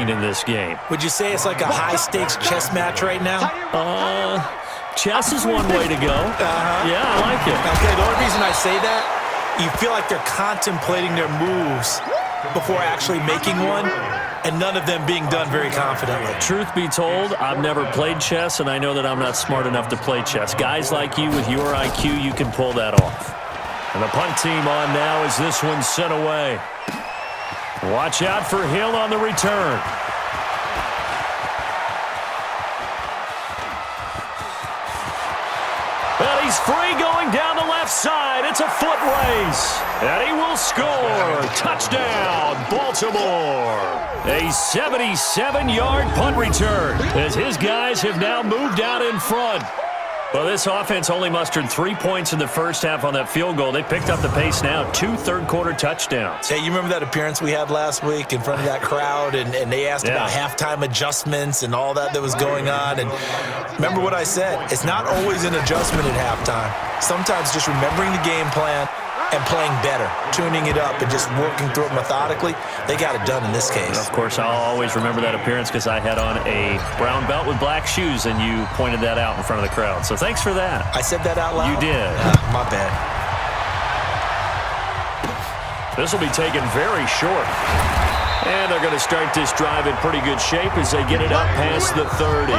talking in this game. Would you say it's like a high-stakes chess match right now? Chess is one way to go. Yeah, I like it. Okay, the only reason I say that, you feel like they're contemplating their moves before actually making one, and none of them being done very confidently. Truth be told, I've never played chess, and I know that I'm not smart enough to play chess. Guys like you with your IQ, you can pull that off. And the punt team on now as this one's sent away. Watch out for Hill on the return. And he's free going down the left side. It's a foot race. And he will score. Touchdown, Baltimore. A 77-yard punt return as his guys have now moved out in front. Well, this offense only mustered 3 points in the first half on that field goal. They picked up the pace now. 2 third-quarter touchdowns. Hey, you remember that appearance we had last week in front of that crowd, and they asked about halftime adjustments and all that was going on. And remember what I said? It's not always an adjustment at halftime. Sometimes just remembering the game plan and playing better, tuning it up and just working through it methodically. They got it done in this case. Of course, I'll always remember that appearance because I had on a brown belt with black shoes, and you pointed that out in front of the crowd. So thanks for that. I said that out loud? You did. My bad. This will be taken very short. And they're going to start this drive in pretty good shape as they get it up past the 30.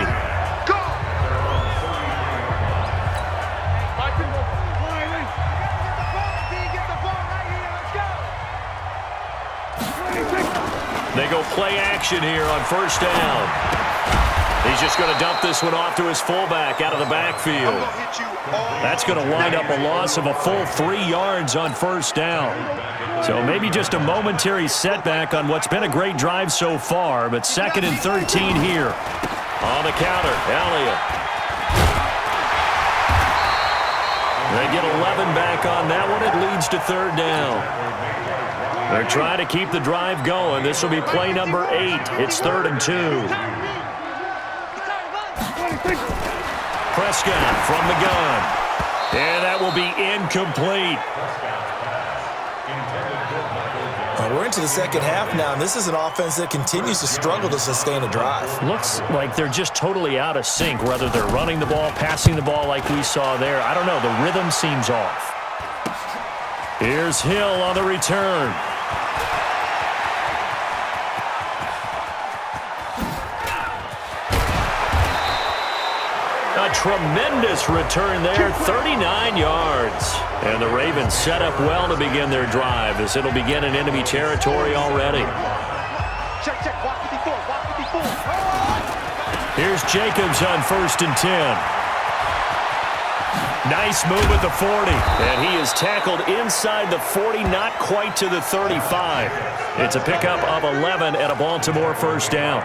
They go play action here on first down. He's just going to dump this one off to his fullback out of the backfield. That's going to wind up a loss of a full 3 yards on first down. So maybe just a momentary setback on what's been a great drive so far, but 2nd and 13 here. On the counter, Elliott. They get 11 back on that one. It leads to 3rd down. They're trying to keep the drive going. This will be play number 8. It's 3rd and 2. Prescott from the gun. And that will be incomplete. We're into the second half now, and this is an offense that continues to struggle to sustain a drive. Looks like they're just totally out of sync, whether they're running the ball, passing the ball like we saw there. I don't know. The rhythm seems off. Here's Hill on the return. A tremendous return there, 39 yards. And the Ravens set up well to begin their drive as it'll begin in enemy territory already. Here's Jacobs on 1st and 10. Nice move at the 40. And he is tackled inside the 40, not quite to the 35. It's a pickup of 11 and a Baltimore first down.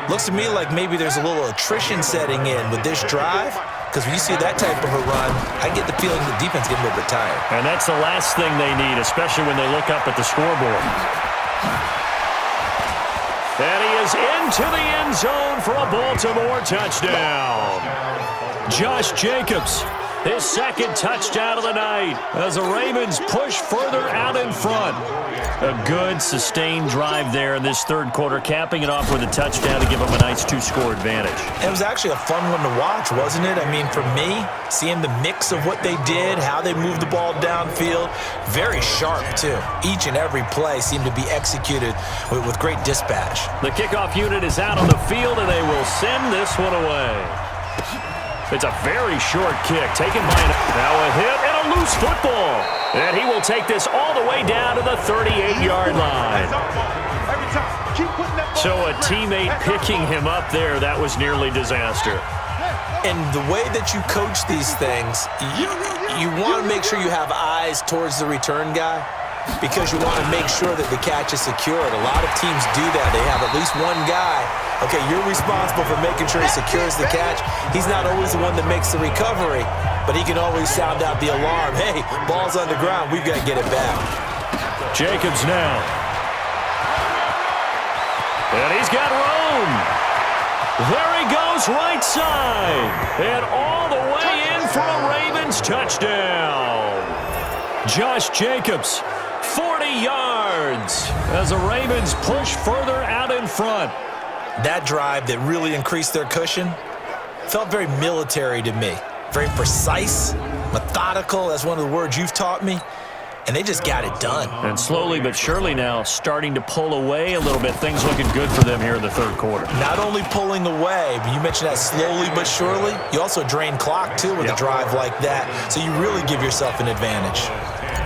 Looks to me like maybe there's a little attrition setting in with this drive, because when you see that type of a run, I get the feeling the defense getting a little bit tired. And that's the last thing they need, especially when they look up at the scoreboard. And he is into the end zone for a Baltimore touchdown. Josh Jacobs, his 2nd touchdown of the night as the Ravens push further out in front. A good, sustained drive there in this 3rd quarter, capping it off with a touchdown to give them a nice 2-score advantage. It was actually a fun one to watch, wasn't it? I mean, for me, seeing the mix of what they did, how they moved the ball downfield, very sharp, too. Each and every play seemed to be executed with great dispatch. The kickoff unit is out on the field, and they will send this one away. It's a very short kick taken by now a hit and a loose football. And he will take this all the way down to the 38-yard line. So a teammate picking him up there, that was nearly disaster. And the way that you coach these things, you want to make sure you have eyes towards the return guy, because you want to make sure that the catch is secured. A lot of teams do that. They have at least one guy. Okay, you're responsible for making sure he secures the catch. He's not always the one that makes the recovery, but he can always sound out the alarm. Hey, ball's on the ground. We've got to get it back. Jacobs now. And he's got room. There he goes right side. And all the way in for a Ravens touchdown. Josh Jacobs, 40 yards as the Ravens push further out in front. That drive that really increased their cushion felt very military to me. Very precise, methodical, that's one of the words you've taught me, and they just got it done. And slowly but surely now starting to pull away a little bit. Things looking good for them here in the third quarter. Not only pulling away, but you mentioned that slowly but surely. You also drain clock, too, with a drive like that, so you really give yourself an advantage.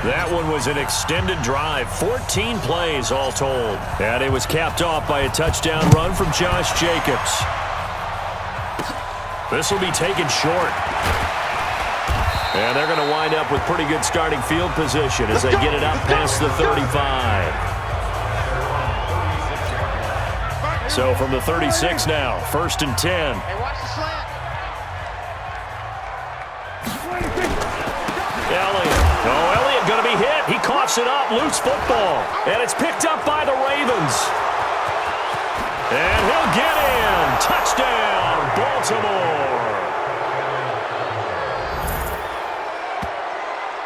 That one was an extended drive, 14 plays all told. And it was capped off by a touchdown run from Josh Jacobs. This will be taken short. And they're going to wind up with pretty good starting field position as they get it up past the 35. So from the 36 now, 1st and 10. Hey, watch the slant. Elliott going to be hit. He coughs it up. Loose football. And it's picked up by the Ravens. And he'll get in. Touchdown, Baltimore.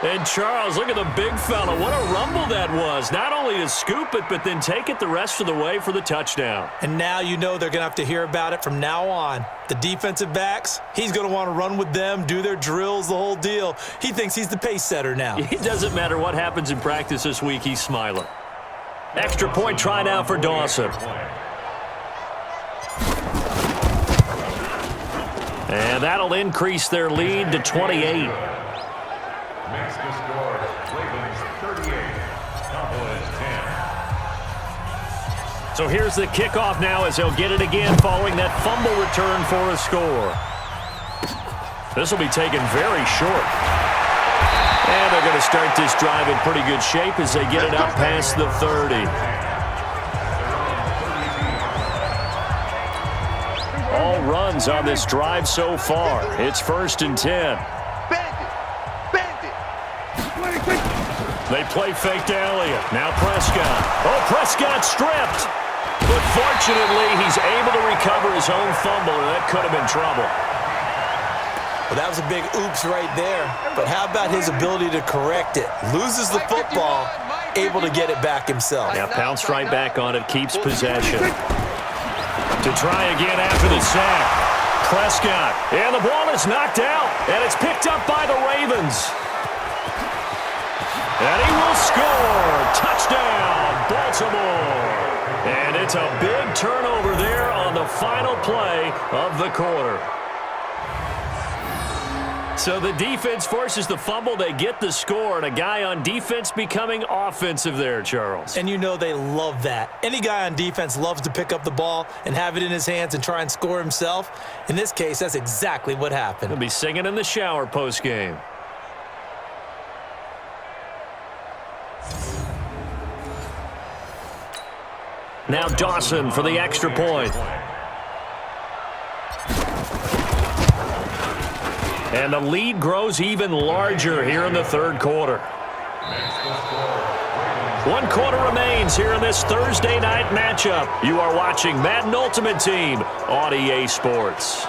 And Charles, look at the big fella. What a rumble that was. Not only to scoop it, but then take it the rest of the way for the touchdown. And now you know they're going to have to hear about it from now on. The defensive backs, he's going to want to run with them, do their drills, the whole deal. He thinks he's the pace setter now. It doesn't matter what happens in practice this week, he's smiling. Extra point try now for Dawson. And that'll increase their lead to 28. Next to score, Ravens 38, Cowboys 10. So here's the kickoff now as they'll get it again following that fumble return for a score. This will be taken very short. And they're going to start this drive in pretty good shape as they get it up past the 30. All runs on this drive so far. It's 1st and 10. They play fake to Elliott. Now Prescott. Oh, Prescott stripped. But fortunately, he's able to recover his own fumble, or that could have been trouble. Well, that was a big oops right there. But how about his ability to correct it? Loses the football, able to get it back himself. Now pounced right back on it, keeps possession. To try again after the sack. Prescott. And the ball is knocked out. And it's picked up by the Ravens. And he will score. Touchdown, Baltimore. And it's a big turnover there on the final play of the quarter. So the defense forces the fumble. They get the score, and a guy on defense becoming offensive there, Charles. And you know they love that. Any guy on defense loves to pick up the ball and have it in his hands and try and score himself. In this case, that's exactly what happened. He'll be singing in the shower post-game. Now Dawson for the extra point. And the lead grows even larger here in the third quarter. 1 quarter remains here in this Thursday night matchup. You are watching Madden Ultimate Team on EA Sports.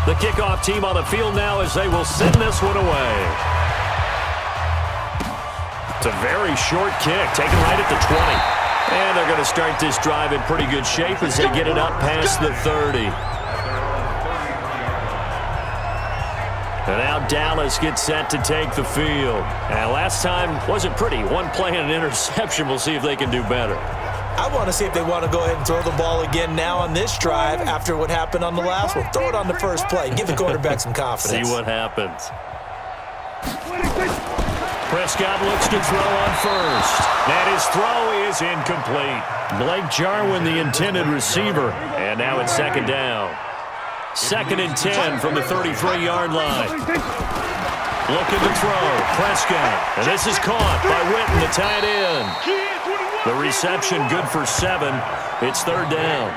The kickoff team on the field now as they will send this one away. It's a very short kick, taken right at the 20. And they're going to start this drive in pretty good shape as they get it up past the 30. And now Dallas gets set to take the field. And last time wasn't pretty. One play and an interception. We'll see if they can do better. I want to see if they want to go ahead and throw the ball again now on this drive after what happened on the last one. Throw it on the first play. Give the quarterback some confidence. See what happens. Prescott looks to throw on first. And his throw is incomplete. Blake Jarwin, the intended receiver. And now it's 2nd down. 2nd and 10 from the 33-yard line. Looking to throw. Prescott. And this is caught by Witten, the tight end. The reception good for 7. It's 3rd down.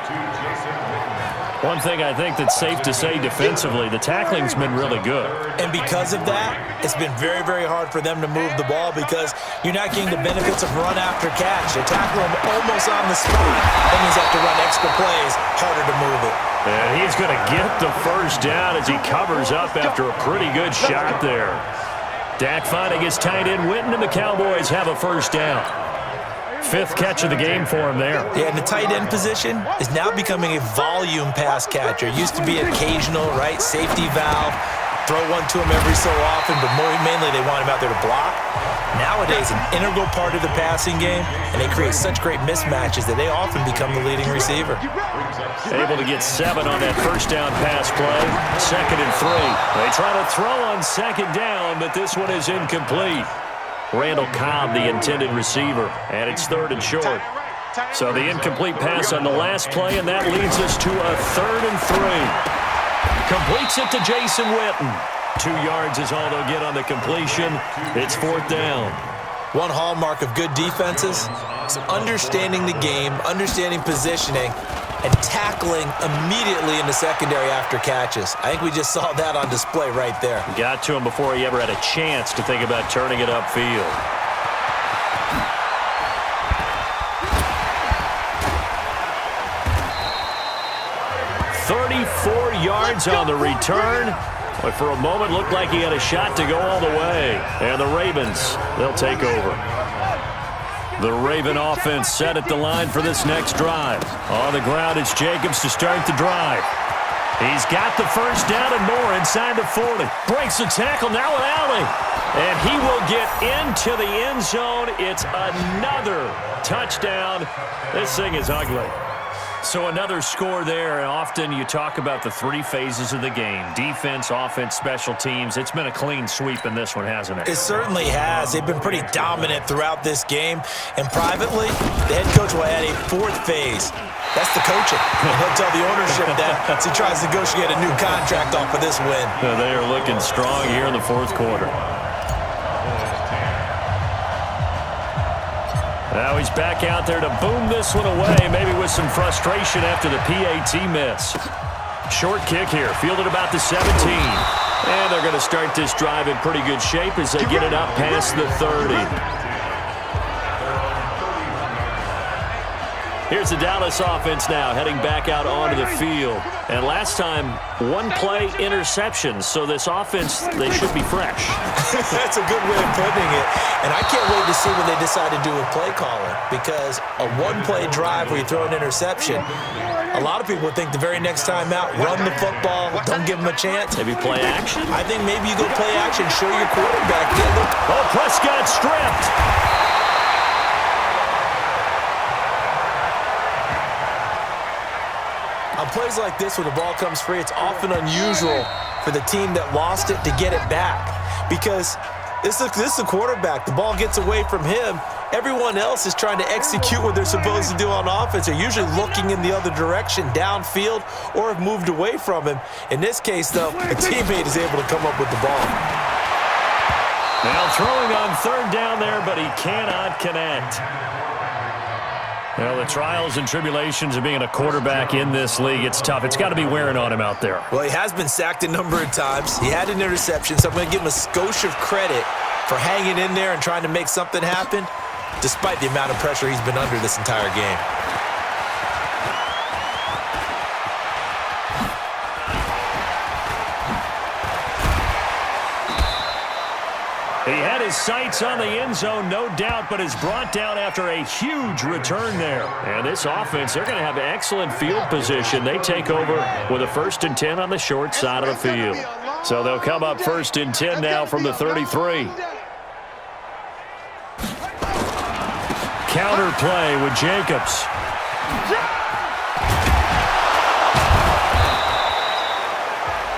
One thing I think that's safe to say defensively, the tackling's been really good. And because of that, it's been very, very hard for them to move the ball because you're not getting the benefits of run after catch. They tackle them almost on the spot. That means they have to run extra plays, harder to move it. And he's going to get the 1st down as he covers up after a pretty good shot there. Dak finding his tight end Witten, and the Cowboys have a first down. 5th catch of the game for him there. Yeah, and the tight end position is now becoming a volume pass catcher. It used to be occasional, right? Safety valve. Throw one to him every so often, but mainly they want him out there to block. Nowadays, an integral part of the passing game, and they create such great mismatches that they often become the leading receiver. Able to get 7 on that first down pass play. 2nd and 3. They try to throw on 2nd down, but this one is incomplete. Randall Cobb, the intended receiver, and it's 3rd and short. So the incomplete pass on the last play, and that leads us to a 3rd and 3. Completes it to Jason Witten. 2 yards is all they'll get on the completion. It's 4th down. One hallmark of good defenses is understanding the game, understanding positioning, and tackling immediately in the secondary after catches. I think we just saw that on display right there. Got to him before he ever had a chance to think about turning it upfield. 34 yards on the return. But for a moment, looked like he had a shot to go all the way. And the Ravens, they'll take over. The Raven offense set at the line for this next drive. On the ground, it's Jacobs to start the drive. He's got the first down and more inside the 40. Breaks the tackle now with Alley. And he will get into the end zone. It's another touchdown. This thing is ugly. So another score there. Often you talk about the 3 phases of the game. Defense, offense, special teams. It's been a clean sweep in this one, hasn't it? It certainly has. They've been pretty dominant throughout this game. And privately, the head coach will add a 4th phase. That's the coaching. And he'll tell the ownership that as he tries to negotiate a new contract off of this win. They are looking strong here in the 4th quarter. Now he's back out there to boom this one away, maybe with some frustration after the PAT miss. Short kick here, fielded about the 17. And they're going to start this drive in pretty good shape as they get it up past the 30. Here's the Dallas offense now, heading back out onto the field. And last time, 1-play interception, so this offense, they should be fresh. That's a good way of putting it. And I can't wait to see what they decide to do with play calling, because a 1-play drive where you throw an interception, a lot of people would think the very next time out, run the football, don't give them a chance. Maybe play action? I think maybe you go play action, show your quarterback. Oh, Prescott stripped. On plays like this where the ball comes free, it's often unusual for the team that lost it to get it back, because this is a quarterback. The ball gets away from him. Everyone else is trying to execute what they're supposed to do on offense. They're usually looking in the other direction, downfield, or have moved away from him. In this case, though, a teammate is able to come up with the ball. Now throwing on 3rd down there, but he cannot connect. Well, the trials and tribulations of being a quarterback in this league, it's tough. It's got to be wearing on him out there. Well, he has been sacked a number of times. He had an interception, so I'm going to give him a skosh of credit for hanging in there and trying to make something happen, despite the amount of pressure he's been under this entire game. He had his sights on the end zone, no doubt, but is brought down after a huge return there. And this offense, they're going to have excellent field position. They take over with a 1st and 10 on the short side of the field. So they'll come up 1st and 10 now from the 33. Counter play with Jacobs.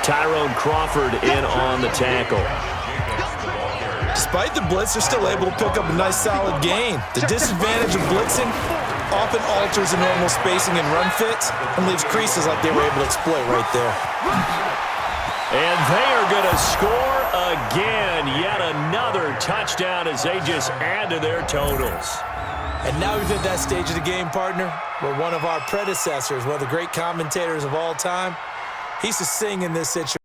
Tyrone Crawford in on the tackle. Despite the blitz, they're still able to pick up a nice, solid gain. The disadvantage of blitzing often alters the normal spacing and run fits and leaves creases like they were able to exploit right there. And they are going to score again. Yet another touchdown as they just add to their totals. And now we've hit that stage of the game, partner, where one of our predecessors, one of the great commentators of all time, he used to sing in this situation.